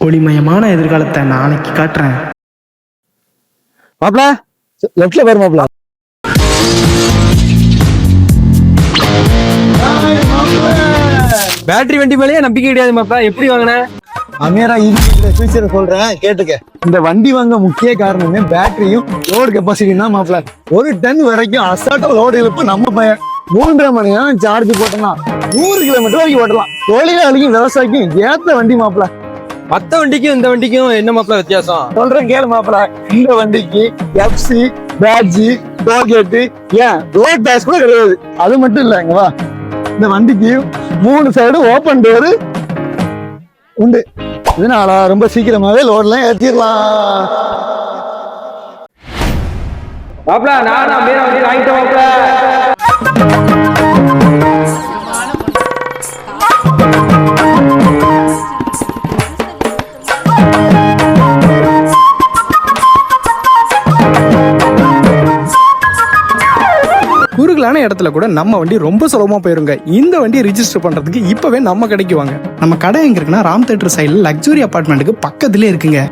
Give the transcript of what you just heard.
ஒளிமயமான எதிர்காலத்தை நாளைக்கு காட்டுறேன். மாப்ள லெஃப்ட்ல பாரு மாப்ள. பேட்டரி வண்டி மேலேயே நம்பிக்கை கிடையாது மாப்ள. எப்படி வாங்கின? அமீரா ஃபியூச்சரை சொல்றேன் கேட்டுக்க. இந்த வண்டி வாங்க முக்கிய காரணமே பேட்டரியும் லோடு கெப்பாசிட்டி தான் மாப்ள. 1 டன் வரைக்கும் அசால்ட்டா லோடு இழுப்பு நம்ம பையன் 3.5 மணி நேரம் சார்ஜ் போட்டோம்னா 100 கிலோமீட்டர் வரைக்கும் ஓட்டலாம். தொழிலாளிக்கும் விவசாயிக்கும் ஏத்த வண்டி மாப்ள. மத்த வண்டிக்கும் இந்த வண்டிக்கும் என்ன மாப்ள வித்தியாசம்? சொல்றேன் கேளு மாப்ள. இந்த வண்டிக்கு எஃப்சி, பேட்ஜி, டோல்கேட்டு, ஏன் ரோட் டேக்ஸ் கூட கிடையாது. அது மட்டும் இல்லைங்க வா, இந்த வண்டிக்கு 3 சைடு ஓப்பன் டோரு உண்டு. இதனால ரொம்ப சீக்கிரமாவே லோட்லாம் ஏற்றிடலாம். மாப்ள நான் வேற வண்டி வாங்கிட்டேன் மாப்ள. குறுகலான இடத்துல கூட நம்ம வண்டி ரொம்ப சுலபமா போயிருங்க. இந்த வண்டியை ரிஜிஸ்டர் பண்றதுக்கு இப்பவே நம்ம கடைக்கு வாங்க. நம்ம கடை எங்க இருக்குன்னா ராம் தேட்டர் சைடுல லக்ஸுரி அபார்ட்மெண்ட்டுக்கு பக்கத்துலேயே இருக்குங்க.